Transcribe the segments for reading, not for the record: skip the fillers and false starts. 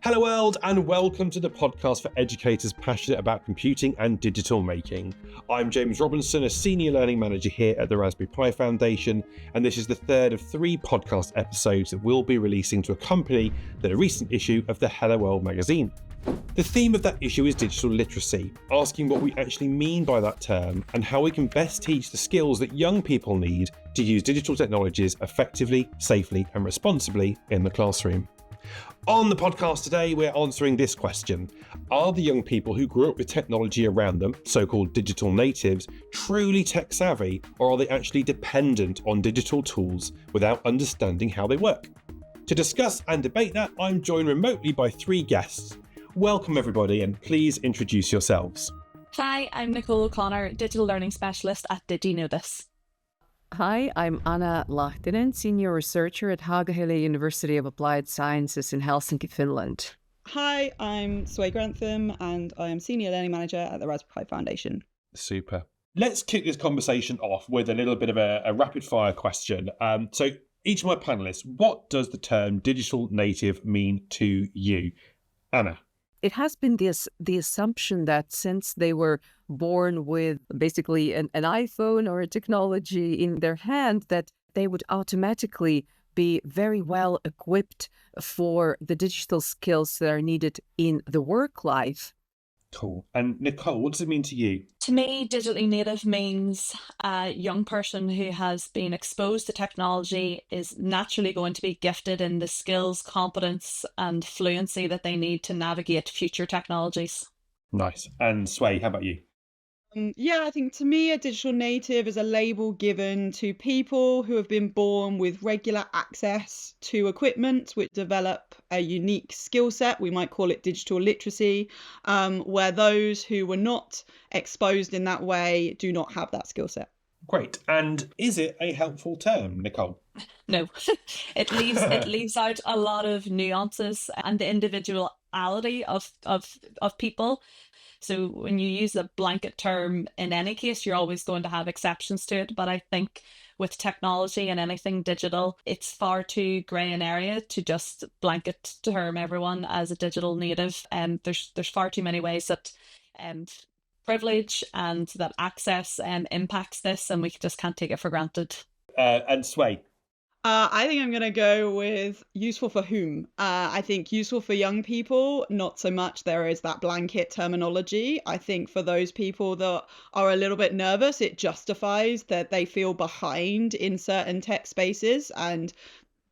Hello world and welcome to the podcast for educators passionate about computing and digital making. I'm James Robinson, a Senior Learning Manager here at the Raspberry Pi Foundation, and this is the third of 3 podcast episodes that we'll be releasing to accompany the recent issue of the Hello World magazine. The theme of that issue is digital literacy, asking what we actually mean by that term and how we can best teach the skills that young people need to use digital technologies effectively, safely and responsibly in the classroom. On the podcast today, we're answering this question. Are the young people who grew up with technology around them, so-called digital natives, truly tech savvy, or are they actually dependent on digital tools without understanding how they work? To discuss and debate that, I'm joined remotely by 3 guests. Welcome everybody, and please introduce yourselves. Hi, I'm Nicole O'Connor, Digital Learning Specialist at Digi Know This. Hi, I'm Anna Lahtinen, Senior Researcher at Haaga-Helia University of Applied Sciences in Helsinki, Finland. Hi, I'm Grantham and I am Senior Learning Manager at the Raspberry Pi Foundation. Super. Let's kick this conversation off with a little bit of a rapid fire question. So each of my panellists, what does the term digital native mean to you? Anna. It has been the assumption that since they were born with basically an iPhone or a technology in their hand, that they would automatically be very well equipped for the digital skills that are needed in the work life. Cool. And Nicole, what does it mean to you? To me, digitally native means a young person who has been exposed to technology is naturally going to be gifted in the skills, competence and fluency that they need to navigate future technologies. Nice. And Sway, how about you? I think to me, a digital native is a label given to people who have been born with regular access to equipment which develop a unique skill set. We might call it digital literacy, where those who were not exposed in that way do not have that skill set. Great. And is it a helpful term, Nicole? No, it leaves out a lot of nuances and the individuality of people. So when you use a blanket term in any case, you're always going to have exceptions to it. But I think with technology and anything digital, it's far too grey an area to just blanket term everyone as a digital native. And there's far too many ways that privilege and that access impacts this, and we just can't take it for granted. And Sway. I think I'm going to go with useful for whom. I think useful for young people, not so much there is that blanket terminology. I think for those people that are a little bit nervous, it justifies that they feel behind in certain tech spaces. And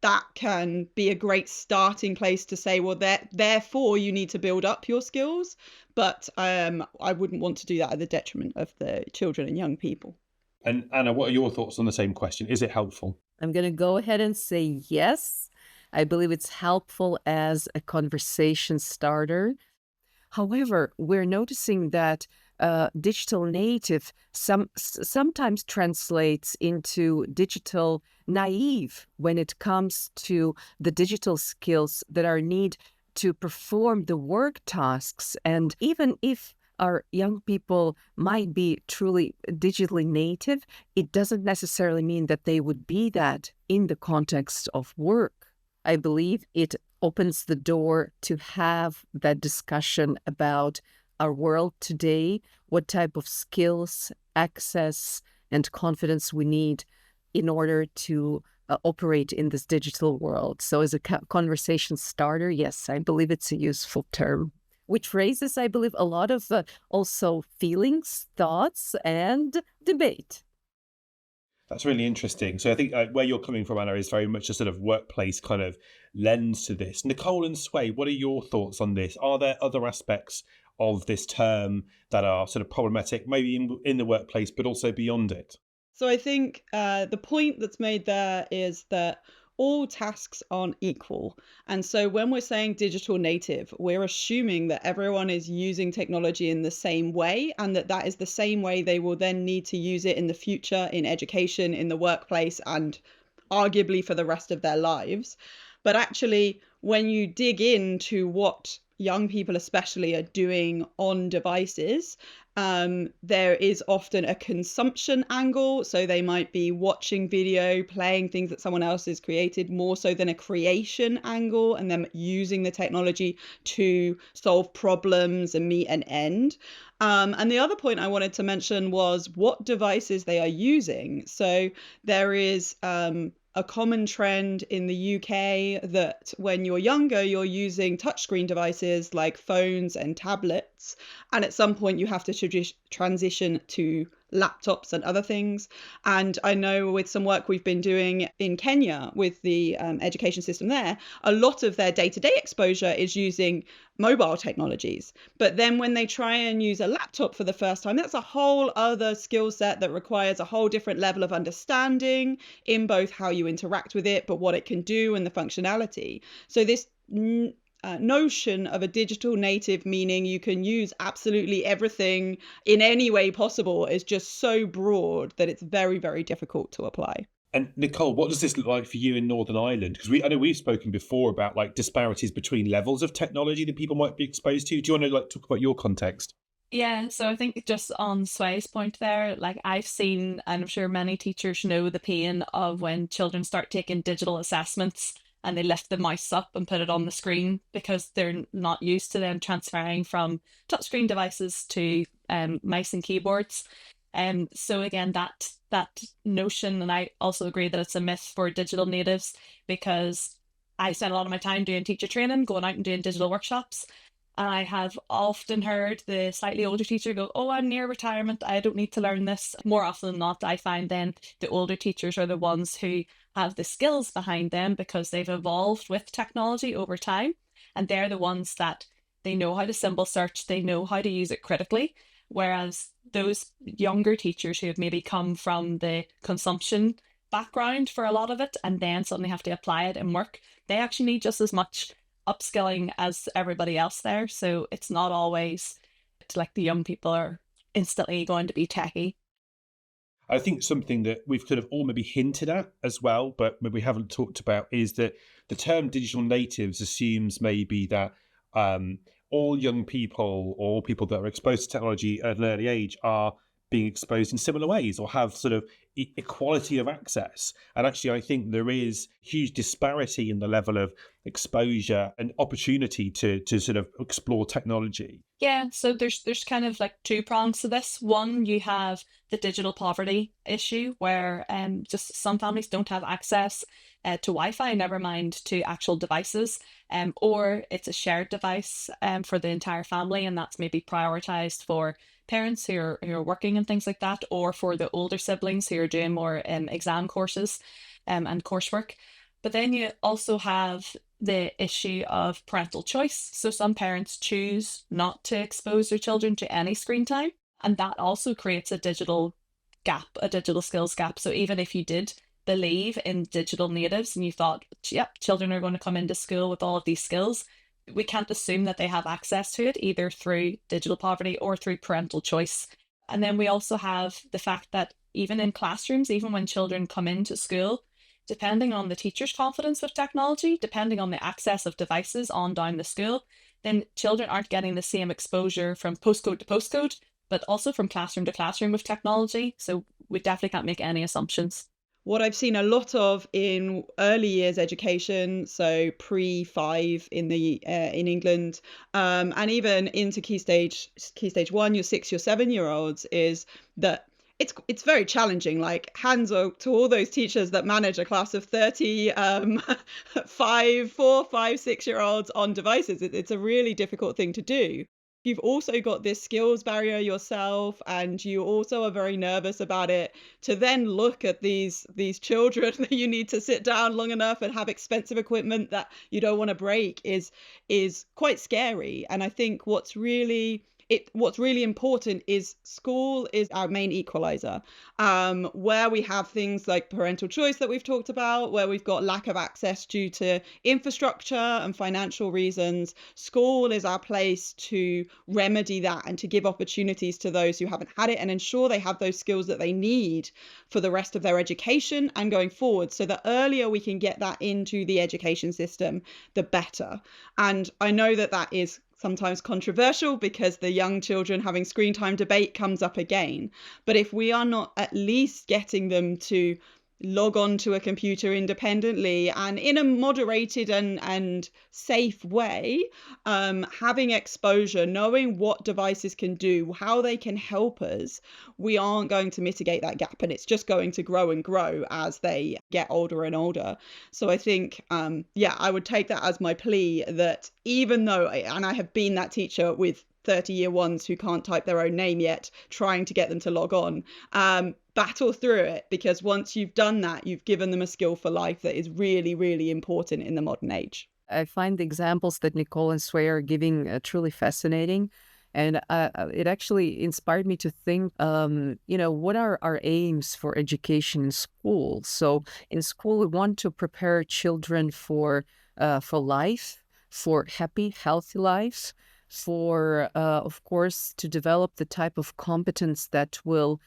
that can be a great starting place to say, well, therefore you need to build up your skills. But I wouldn't want to do that at the detriment of the children and young people. And Anna, what are your thoughts on the same question? Is it helpful? I'm going to go ahead and say yes. I believe it's helpful as a conversation starter. However, we're noticing that digital native sometimes translates into digital naive when it comes to the digital skills that are needed to perform the work tasks. And even if our young people might be truly digitally native, it doesn't necessarily mean that they would be that in the context of work. I believe it opens the door to have that discussion about our world today, what type of skills, access, and confidence we need in order to operate in this digital world. So as a conversation starter, yes, I believe it's a useful term, which raises, I believe, a lot of also feelings, thoughts, and debate. That's really interesting. So I think where you're coming from, Anna, is very much a sort of workplace kind of lens to this. Nicole and Sway, what are your thoughts on this? Are there other aspects of this term that are sort of problematic, maybe in the workplace, but also beyond it? So I think the point that's made there is that all tasks aren't equal. And so when we're saying digital native, we're assuming that everyone is using technology in the same way, and that is the same way they will then need to use it in the future, in education, in the workplace, and arguably for the rest of their lives. But actually, when you dig into what young people especially are doing on devices, there is often a consumption angle. So they might be watching video, playing things that someone else has created, more so than a creation angle, and then using the technology to solve problems and meet an end. And the other point I wanted to mention was what devices they are using. So there is a common trend in the UK that when you're younger, you're using touchscreen devices like phones and tablets. And at some point, you have to transition to laptops and other things. And I know with some work we've been doing in Kenya with the education system there, a lot of their day-to-day exposure is using mobile technologies. But then when they try and use a laptop for the first time, that's a whole other skill set that requires a whole different level of understanding in both how you interact with it, but what it can do and the functionality. So this notion of a digital native, meaning you can use absolutely everything in any way possible, is just so broad that it's very, very difficult to apply. And Nicole, what does this look like for you in Northern Ireland? Because I know we've spoken before about like disparities between levels of technology that people might be exposed to. Do you want to like talk about your context? Yeah, so I think just on Sway's point there, like I've seen, and I'm sure many teachers know the pain of when children start taking digital assessments and they lift the mouse up and put it on the screen because they're not used to then transferring from touchscreen devices to mice and keyboards. So again, that notion, and I also agree that it's a myth for digital natives, because I spend a lot of my time doing teacher training, going out and doing digital workshops. And I have often heard the slightly older teacher go, "Oh, I'm near retirement, I don't need to learn this." More often than not, I find then the older teachers are the ones who have the skills behind them because they've evolved with technology over time. And they're the ones that they know how to symbol search, they know how to use it critically. Whereas those younger teachers who have maybe come from the consumption background for a lot of it and then suddenly have to apply it in work, they actually need just as much upskilling as everybody else there. So it's not always like the young people are instantly going to be techie. I think something that we've kind of all maybe hinted at as well, but maybe we haven't talked about, is that the term digital natives assumes maybe that all young people or all people that are exposed to technology at an early age are being exposed in similar ways or have sort of equality of access. And actually, I think there is huge disparity in the level of exposure and opportunity to sort of explore technology. Yeah, so there's kind of like two prongs to this. One, you have the digital poverty issue where just some families don't have access to Wi-Fi, never mind to actual devices, or it's a shared device for the entire family, and that's maybe prioritized for parents who are working and things like that, or for the older siblings who are doing more exam courses and coursework. But then you also have the issue of parental choice. So some parents choose not to expose their children to any screen time, and that also creates a digital gap, a digital skills gap. So even if you did believe in digital natives and you thought, yep, children are going to come into school with all of these skills, we can't assume that they have access to it either through digital poverty or through parental choice. And then we also have the fact that even in classrooms, even when children come into school, depending on the teacher's confidence with technology, depending on the access of devices on down the school, then children aren't getting the same exposure from postcode to postcode, but also from classroom to classroom with technology. So we definitely can't make any assumptions. What I've seen a lot of in early years education, so pre-5 in England, and even into key stage 1, your 6, your 7-year-olds, is that it's very challenging. Like, hands up to all those teachers that manage a class of 30 4, 5, 6-year-olds on devices. It's a really difficult thing to do. You've also got this skills barrier yourself, and you also are very nervous about it. To then look at these children that you need to sit down long enough and have expensive equipment that you don't want to break is quite scary. And I think what's really important is school is our main equalizer, where we have things like parental choice that we've talked about, where we've got lack of access due to infrastructure and financial reasons. School is our place to remedy that and to give opportunities to those who haven't had it and ensure they have those skills that they need for the rest of their education and going forward. So the earlier we can get that into the education system, the better. And I know that is sometimes controversial because the young children having screen time debate comes up again. But if we are not at least getting them to log on to a computer independently and in a moderated and safe way, having exposure, knowing what devices can do, how they can help us, we aren't going to mitigate that gap, and it's just going to grow and grow as they get older and older. So I think, I would take that as my plea, that even though, and I have been that teacher with 30 year ones who can't type their own name yet, trying to get them to log on, battle through it, because once you've done that, you've given them a skill for life that is really, really important in the modern age. I find the examples that Nicole and Sway are giving truly fascinating. And it actually inspired me to think, what are our aims for education in school? So in school, we want to prepare children for life, for happy, healthy lives, for, of course, to develop the type of competence that will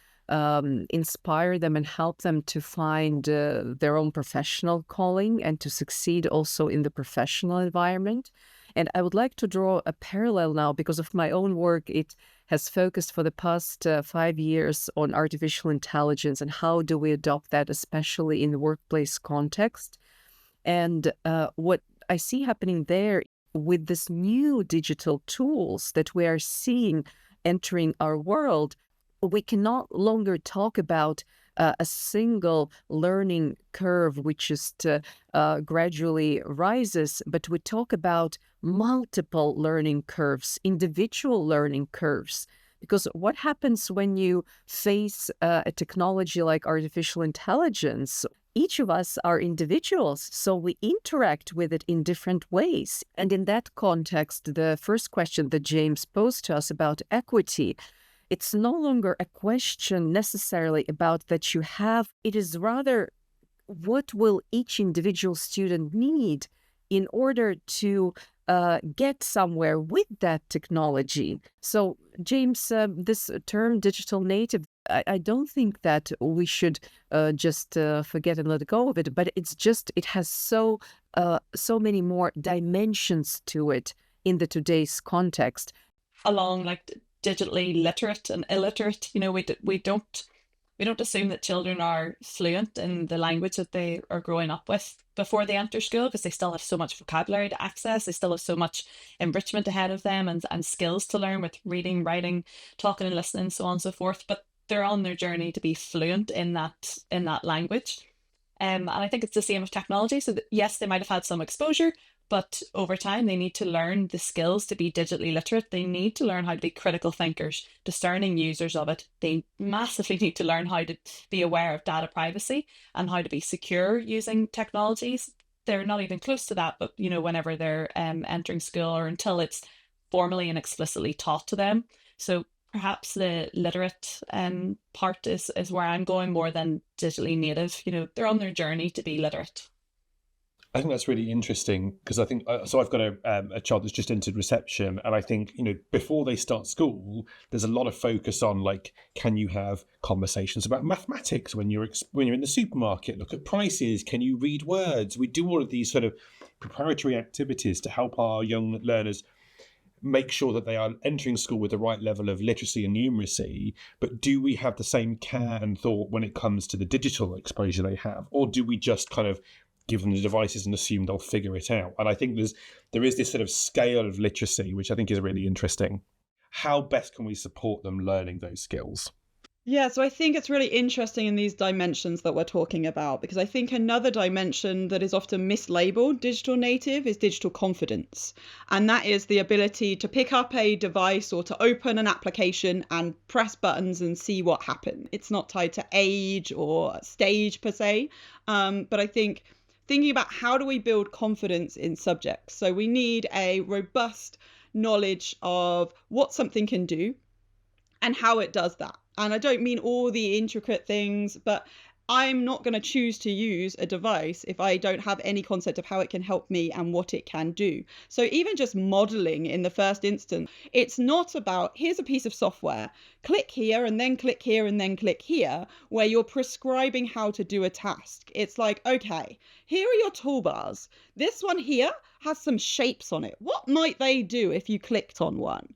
inspire them and help them to find their own professional calling and to succeed also in the professional environment. And I would like to draw a parallel now, because of my own work. It has focused for the past 5 years on artificial intelligence and how do we adopt that, especially in the workplace context. And what I see happening there with this new digital tools that we are seeing entering our world, we can no longer talk about a single learning curve which just gradually rises, but we talk about multiple learning curves, individual learning curves. Because what happens when you face a technology like artificial intelligence? Each of us are individuals, so we interact with it in different ways. And in that context, the first question that James posed to us about equity, it's no longer a question necessarily about that you have. It is rather, what will each individual student need in order to get somewhere with that technology? So, James, this term digital native, I don't think that we should just forget and let go of it, but it has so many more dimensions to it in the today's context. Along like digitally literate and illiterate, we don't assume that children are fluent in the language that they are growing up with before they enter school, because they still have so much vocabulary to access. They still have so much enrichment ahead of them and skills to learn with reading, writing, talking and listening, so on and so forth. But they're on their journey to be fluent in that language. And I think it's the same with technology. So that, yes, they might have had some exposure, but over time, they need to learn the skills to be digitally literate. They need to learn how to be critical thinkers, discerning users of it. They massively need to learn how to be aware of data privacy and how to be secure using technologies. They're not even close to that, but whenever they're entering school, or until it's formally and explicitly taught to them. So perhaps the literate part is where I'm going more than digitally native. They're on their journey to be literate. I think that's really interesting, because I think, so I've got a child that's just entered reception, and I think, before they start school, there's a lot of focus on, like, can you have conversations about mathematics when you're in the supermarket? Look at prices. Can you read words? We do all of these sort of preparatory activities to help our young learners make sure that they are entering school with the right level of literacy and numeracy. But do we have the same care and thought when it comes to the digital exposure they have? Or do we just kind of give them the devices and assume they'll figure it out? And I think there is this sort of scale of literacy, which I think is really interesting. How best can we support them learning those skills? Yeah, so I think it's really interesting in these dimensions that we're talking about, because I think another dimension that is often mislabeled digital native is digital confidence. And that is the ability to pick up a device or to open an application and press buttons and see what happens. It's not tied to age or stage per se, but I think thinking about how do we build confidence in subjects. So we need a robust knowledge of what something can do and how it does that. And I don't mean all the intricate things, but I'm not going to choose to use a device if I don't have any concept of how it can help me and what it can do. So even just modeling in the first instance, it's not about here's a piece of software, click here and then click here and then click here, where you're prescribing how to do a task. It's like, okay, here are your toolbars. This one here has some shapes on it. What might they do if you clicked on one?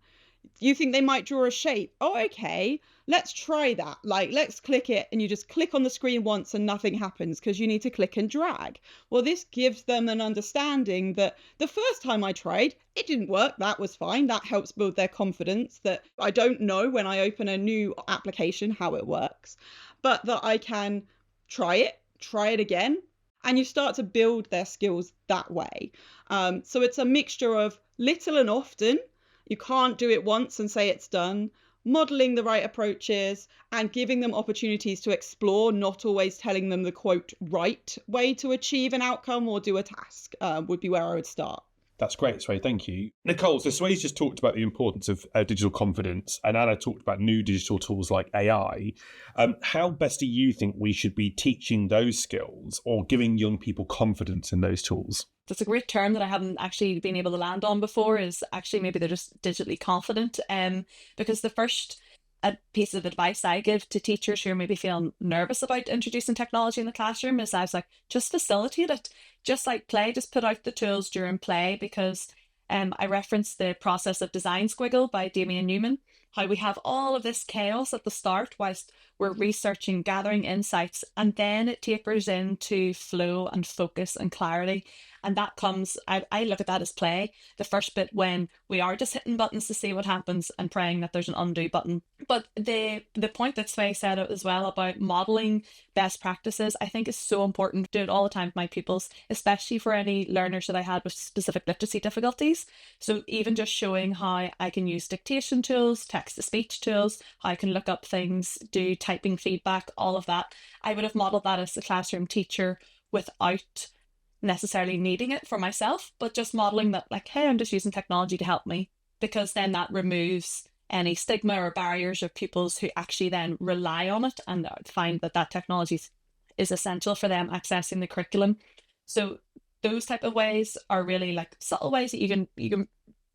You think they might draw a shape? Oh, okay. Let's try that. Like, let's click it, and you just click on the screen once and nothing happens because you need to click and drag. Well, this gives them an understanding that the first time I tried, it didn't work. That was fine. That helps build their confidence that I don't know when I open a new application how it works, but that I can try it again. And you start to build their skills that way. So it's a mixture of little and often. You can't do it once and say it's done. Modeling the right approaches and giving them opportunities to explore, not always telling them the quote right way to achieve an outcome or do a task would be where I would start. That's great, Sway. Thank you. Nicole, so Sway's just talked about the importance of digital confidence, and Anna talked about new digital tools like AI. How best do you think we should be teaching those skills or giving young people confidence in those tools? That's a great term that I haven't actually been able to land on before, is actually maybe they're just digitally confident. Because the first piece of advice I give to teachers who are maybe feeling nervous about introducing technology in the classroom is I was like, just facilitate it. Just like play, just put out the tools during play, because I referenced the process of design squiggle by Damien Newman, how we have all of this chaos at the start whilst we're researching, gathering insights, and then it tapers into flow and focus and clarity. And that comes, I look at that as play, the first bit when we are just hitting buttons to see what happens and praying that there's an undo button. But the point that Sway said as well about modelling best practices, I think is so important. Do it all the time with my pupils, especially for any learners that I had with specific literacy difficulties. So even just showing how I can use dictation tools, text-to-speech tools, how I can look up things, do typing feedback, all of that. I would have modelled that as a classroom teacher without necessarily needing it for myself, but just modeling that, like, hey, I'm just using technology to help me, because then that removes any stigma or barriers of pupils who actually then rely on it and find that technology is essential for them accessing the curriculum. So those type of ways are really like subtle ways that you can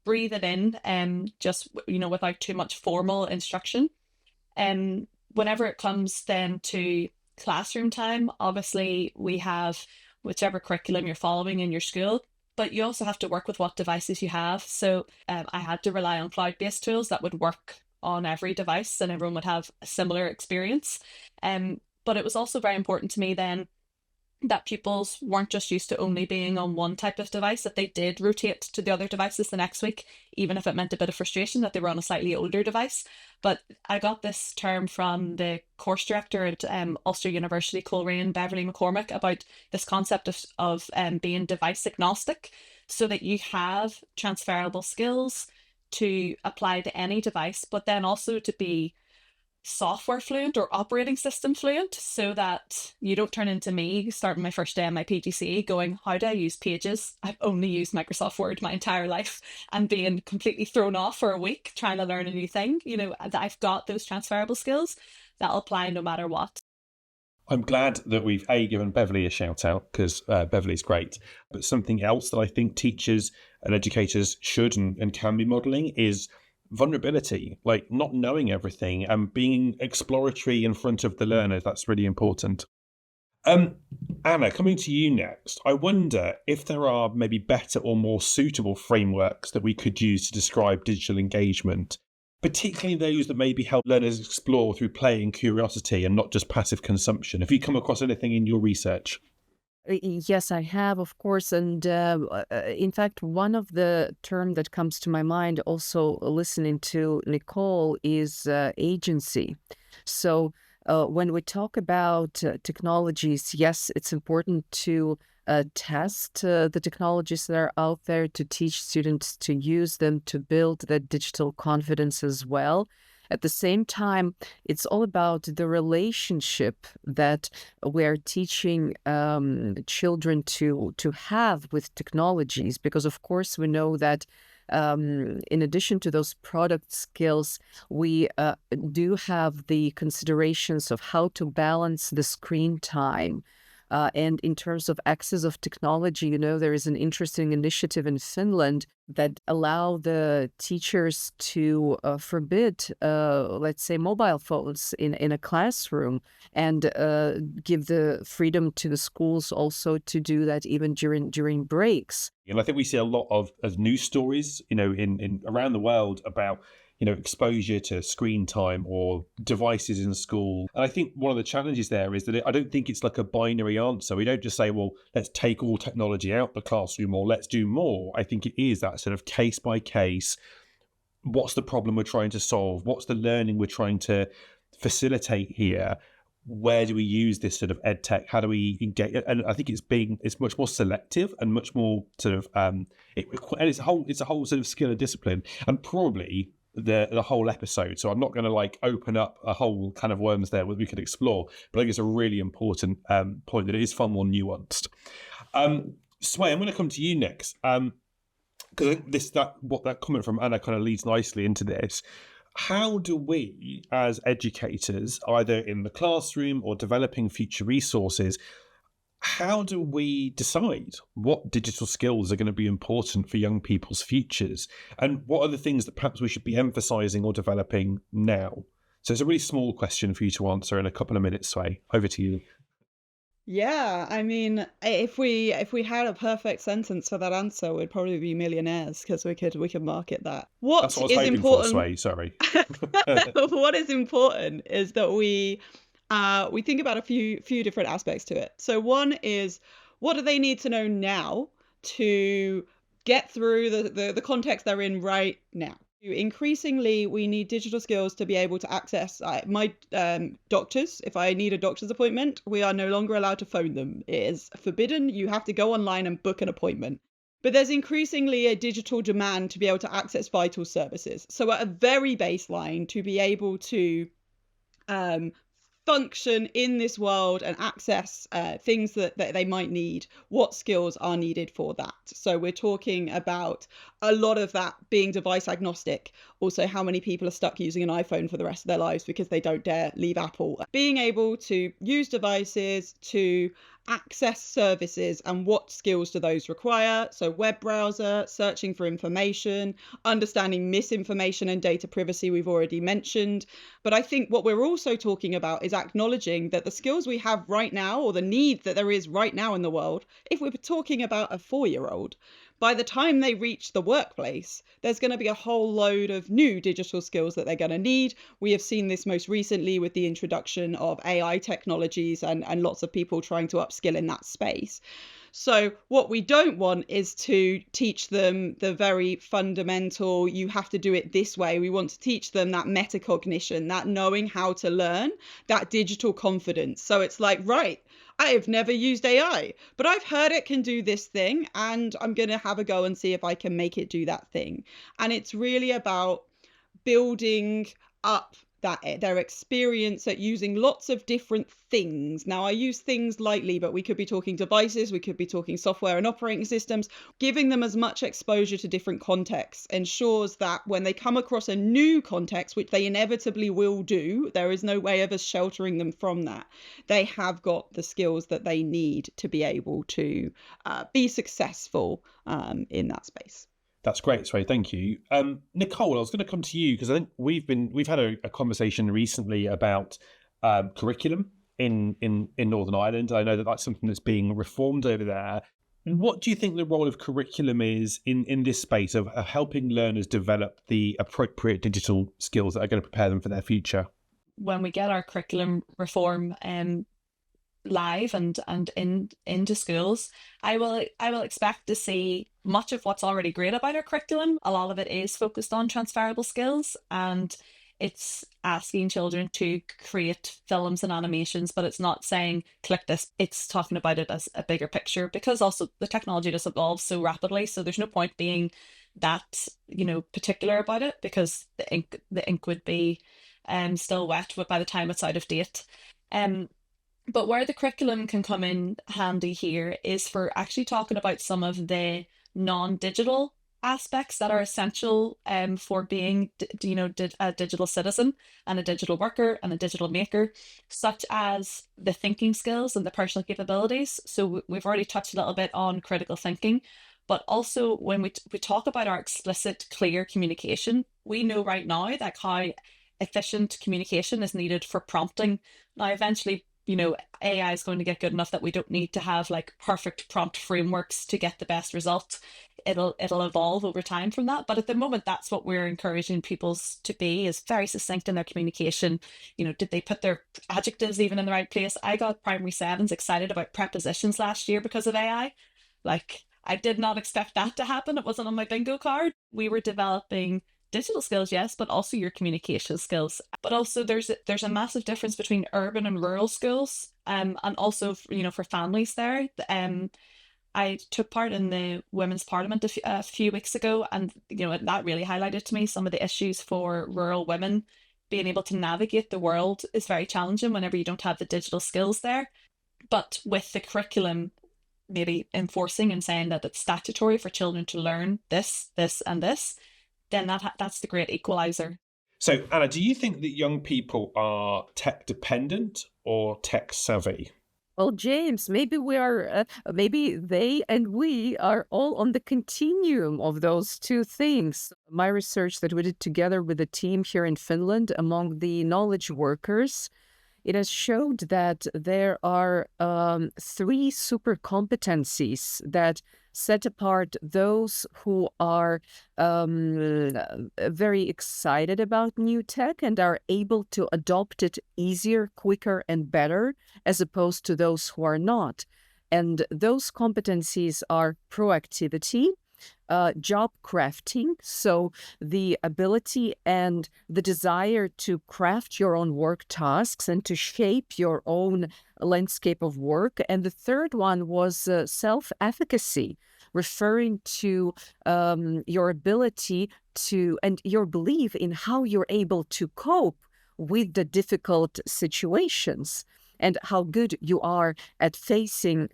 breathe it in, just, you know, without too much formal instruction. Whenever it comes then to classroom time, obviously we have whichever curriculum you're following in your school, but you also have to work with what devices you have. So I had to rely on cloud-based tools that would work on every device and everyone would have a similar experience. But it was also very important to me then that pupils weren't just used to only being on one type of device, that they did rotate to the other devices the next week, even if it meant a bit of frustration that they were on a slightly older device. But I got this term from the course director at Ulster University, Coleraine, Beverly McCormick, about this concept of being device agnostic, so that you have transferable skills to apply to any device, but then also to be software fluent or operating system fluent, so that you don't turn into me starting my first day on my PGCE going, how do I use Pages? I've only used Microsoft Word my entire life, and being completely thrown off for a week trying to learn a new thing. You know, that I've got those transferable skills that'll apply no matter what. I'm glad that we've given Beverly a shout out, because Beverly's great. But something else that I think teachers and educators should and can be modelling is vulnerability, like not knowing everything and being exploratory in front of the learner. That's really important. Anna, coming to you next, I wonder if there are maybe better or more suitable frameworks that we could use to describe digital engagement, particularly those that maybe help learners explore through play and curiosity and not just passive consumption. Have you come across anything in your research? Yes, I have, of course. And in fact, one of the terms that comes to my mind also listening to Nicole is agency. So when we talk about technologies, yes, it's important to test the technologies that are out there, to teach students to use them, to build that digital confidence as well. At the same time, it's all about the relationship that we're teaching children to have with technologies, because of course we know that in addition to those product skills, we do have the considerations of how to balance the screen time. And in terms of access of technology, there is an interesting initiative in Finland that allow the teachers to forbid, let's say, mobile phones in a classroom, and give the freedom to the schools also to do that even during breaks. And I think we see a lot of as news stories, in around the world about exposure to screen time or devices in school. And I think one of the challenges there is that I don't think it's like a binary answer. We don't just say, well, let's take all technology out of the classroom or let's do more. I think it is that sort of case by case. What's the problem we're trying to solve? What's the learning we're trying to facilitate here? Where do we use this sort of ed tech? How do we engage? And I think it's much more selective and much more sort of it's a whole sort of skill and discipline, and probably the whole episode. So I'm not going to open up a whole can of worms there that we could explore, but I think it's a really important point that it is far more nuanced. Sway, I'm going to come to you next, because that comment from Anna kind of leads nicely into this. How do we, as educators, either in the classroom or developing future resources, how do we decide what digital skills are going to be important for young people's futures? And what are the things that perhaps we should be emphasising or developing now? So it's a really small question for you to answer in a couple of minutes, Sway. Over to you. Yeah, I mean, if we had a perfect sentence for that answer, we'd probably be millionaires, because we could market that. That's what I was hoping important, for, Sway. Sorry. What is important is that we think about a few different aspects to it. So one is, what do they need to know now to get through the context they're in right now? Increasingly, we need digital skills to be able to access my doctors. If I need a doctor's appointment, we are no longer allowed to phone them. It is forbidden. You have to go online and book an appointment. But there's increasingly a digital demand to be able to access vital services. So at a very baseline, to be able to function in this world and access things that they might need, what skills are needed for that? So we're talking about a lot of that being device agnostic. Also, how many people are stuck using an iPhone for the rest of their lives because they don't dare leave Apple? Being able to use devices to access services, and what skills do those require? So web browser, searching for information, understanding misinformation and data privacy, we've already mentioned. But I think what we're also talking about is acknowledging that the skills we have right now, or the need that there is right now in the world, if we're talking about a 4-year-old, by the time they reach the workplace, there's going to be a whole load of new digital skills that they're going to need. We have seen this most recently with the introduction of AI technologies and lots of people trying to upskill in that space. So what we don't want is to teach them the very fundamental, you have to do it this way. We want to teach them that metacognition, that knowing how to learn, that digital confidence. So it's like, right, I have never used AI, but I've heard it can do this thing, and I'm going to have a go and see if I can make it do that thing. And it's really about building up their experience at using lots of different things. Now, I use things lightly, but we could be talking devices, we could be talking software and operating systems. Giving them as much exposure to different contexts ensures that when they come across a new context, which they inevitably will do, there is no way of us sheltering them from that. They have got the skills that they need to be able to be successful in that space. That's great, Sway. Thank you. Nicole, I was going to come to you because I think we've had a conversation recently about curriculum in Northern Ireland. I know that that's something that's being reformed over there. What do you think the role of curriculum is in this space of helping learners develop the appropriate digital skills that are going to prepare them for their future? When we get our curriculum reform live and into schools, I will expect to see much of what's already great about our curriculum. A lot of it is focused on transferable skills, and it's asking children to create films and animations, but it's not saying click this. It's talking about it as a bigger picture, because also the technology just evolves so rapidly, so there's no point being that particular about it, because the ink would be still wet by the time it's out of date. But where the curriculum can come in handy here is for actually talking about some of the non-digital aspects that are essential for being, a digital citizen and a digital worker and a digital maker, such as the thinking skills and the personal capabilities. So we've already touched a little bit on critical thinking, but also when we talk about our explicit, clear communication, we know right now that how efficient communication is needed for prompting. Now, eventually, AI is going to get good enough that we don't need to have like perfect prompt frameworks to get the best result. It'll evolve over time from that. But at the moment, that's what we're encouraging pupils to be, is very succinct in their communication. Did they put their adjectives even in the right place? I got primary sevens excited about prepositions last year because of AI. Like, I did not expect that to happen. It wasn't on my bingo card. We were developing digital skills, yes, but also your communication skills. But also there's a massive difference between urban and rural schools, and also for families there. I took part in the Women's Parliament a few weeks ago, and that really highlighted to me some of the issues for rural women. Being able to navigate the world is very challenging whenever you don't have the digital skills there. But with the curriculum maybe enforcing and saying that it's statutory for children to learn this, this, and this, then that's the great equalizer. So, Anna, do you think that young people are tech dependent or tech savvy? Well, James, maybe maybe they and we are all on the continuum of those two things. My research that we did together with a team here in Finland among the knowledge workers, it has showed that there are 3 super competencies that set apart those who are very excited about new tech and are able to adopt it easier, quicker, and better, as opposed to those who are not. And those competencies are proactivity, job crafting, so the ability and the desire to craft your own work tasks and to shape your own landscape of work. And the third one was self-efficacy, referring to your ability to and your belief in how you're able to cope with the difficult situations and how good you are at facing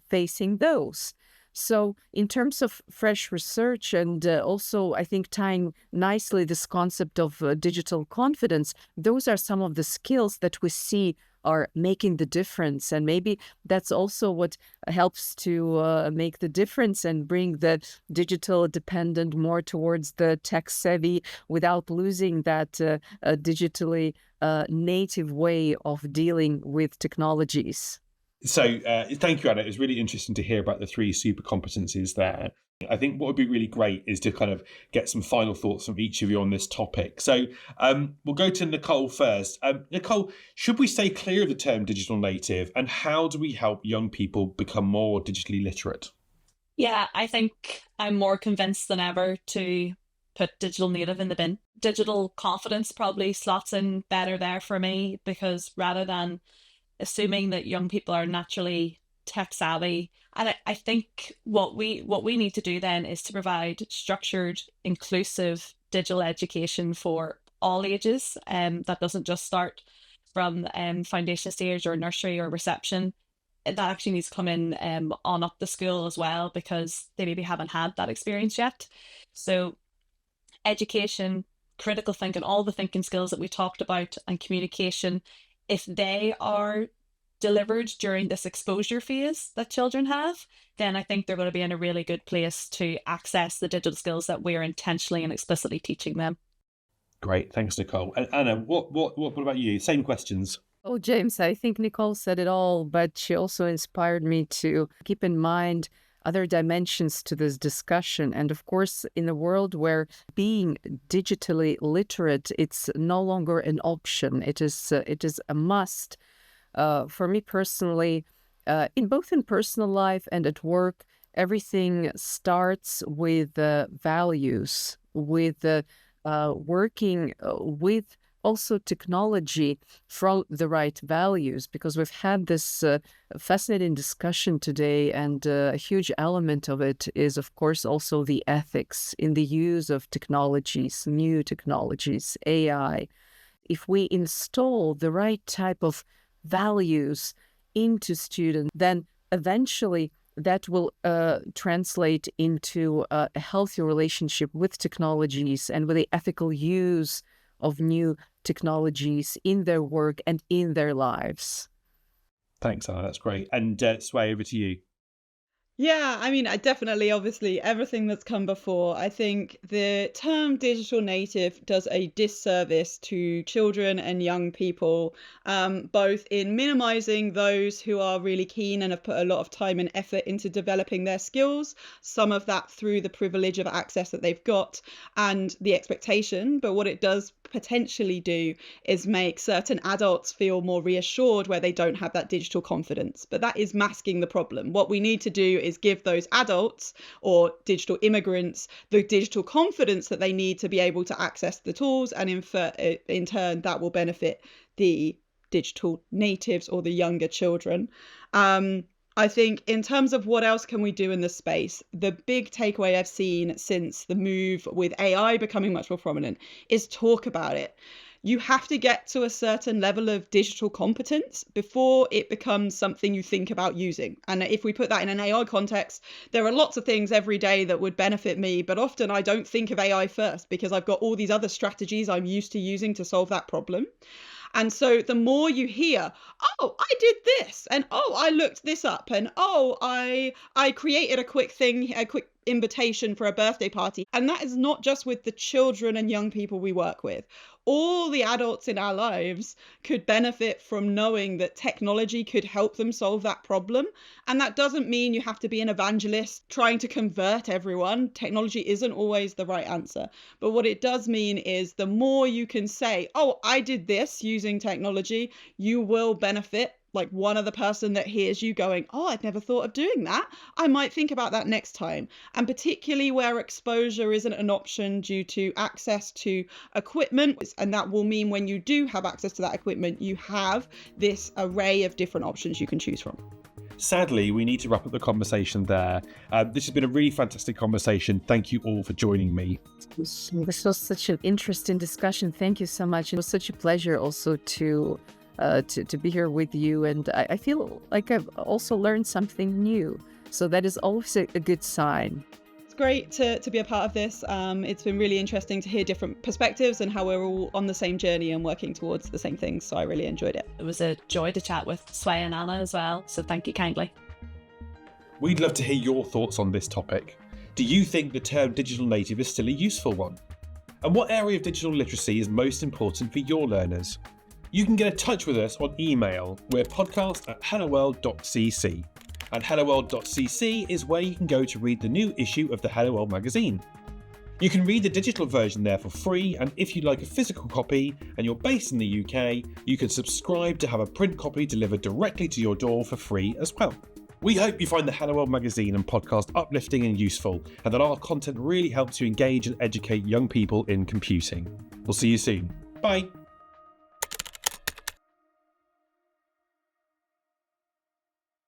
those. So in terms of fresh research and also, I think, tying nicely this concept of digital confidence, those are some of the skills that we see are making the difference. And maybe that's also what helps to make the difference and bring the digital dependent more towards the tech savvy without losing that digitally native way of dealing with technologies. So thank you, Anna. It was really interesting to hear about the 3 super competencies there. I think what would be really great is to kind of get some final thoughts from each of you on this topic. So we'll go to Nicole first. Nicole, should we stay clear of the term digital native, and how do we help young people become more digitally literate? Yeah, I think I'm more convinced than ever to put digital native in the bin. Digital confidence probably slots in better there for me, because rather than assuming that young people are naturally tech savvy, and I think what we need to do then is to provide structured, inclusive digital education for all ages. That doesn't just start from foundation stage or nursery or reception. That actually needs to come in on up the school as well, because they maybe haven't had that experience yet. So education, critical thinking, all the thinking skills that we talked about, and communication, if they are delivered during this exposure phase that children have, then I think they're going to be in a really good place to access the digital skills that we're intentionally and explicitly teaching them. Great, thanks, Nicole. And Anna, what about you? Same questions. Oh, James, I think Nicole said it all, but she also inspired me to keep in mind other dimensions to this discussion. And of course, in a world where being digitally literate, it's no longer an option. It is a must. For me personally, in personal life and at work, everything starts with values, with working with also technology from the right values, because we've had this fascinating discussion today, and a huge element of it is, of course, also the ethics in the use of technologies, new technologies, AI. If we install the right type of values into students, then eventually that will translate into a healthy relationship with technologies and with the ethical use of new technologies in their work and in their lives. Thanks, Anna. That's great. And Sway, over to you. Yeah, I mean, I definitely, obviously, everything that's come before. I think the term digital native does a disservice to children and young people, both in minimizing those who are really keen and have put a lot of time and effort into developing their skills, some of that through the privilege of access that they've got and the expectation. But what it does potentially do is make certain adults feel more reassured where they don't have that digital confidence. But that is masking the problem. What we need to do is give those adults or digital immigrants the digital confidence that they need to be able to access the tools, and in turn that will benefit the digital natives or the younger children. I think in terms of what else can we do in this space, the big takeaway I've seen since the move with AI becoming much more prominent is talk about it. You have to get to a certain level of digital competence before it becomes something you think about using. And if we put that in an AI context, there are lots of things every day that would benefit me, but often I don't think of AI first because I've got all these other strategies I'm used to using to solve that problem. And so the more you hear, oh, I did this, and oh, I looked this up, and oh, I created a quick invitation for a birthday party. And that is not just with the children and young people we work with. All the adults in our lives could benefit from knowing that technology could help them solve that problem. And that doesn't mean you have to be an evangelist trying to convert everyone. Technology isn't always the right answer. But what it does mean is the more you can say, oh, I did this using technology, you will benefit. Like one other person that hears you going, oh, I'd never thought of doing that. I might think about that next time. And particularly where exposure isn't an option due to access to equipment. And that will mean when you do have access to that equipment, you have this array of different options you can choose from. Sadly, we need to wrap up the conversation there. This has been a really fantastic conversation. Thank you all for joining me. This was such an interesting discussion. Thank you so much. It was such a pleasure also to be here with you, and I feel like I've also learned something new, so that is always a good sign. It's great to be a part of this. It's been really interesting to hear different perspectives and how we're all on the same journey and working towards the same things, so I really enjoyed it. It was a joy to chat with Sway and Anna as well, so thank you kindly. We'd love to hear your thoughts on this topic. Do you think the term digital native is still a useful one? And what area of digital literacy is most important for your learners? You can get in touch with us on email. We're podcast@helloworld.cc. And helloworld.cc is where you can go to read the new issue of the Hello World magazine. You can read the digital version there for free, and if you'd like a physical copy and you're based in the UK, you can subscribe to have a print copy delivered directly to your door for free as well. We hope you find the Hello World magazine and podcast uplifting and useful, and that our content really helps you engage and educate young people in computing. We'll see you soon. Bye.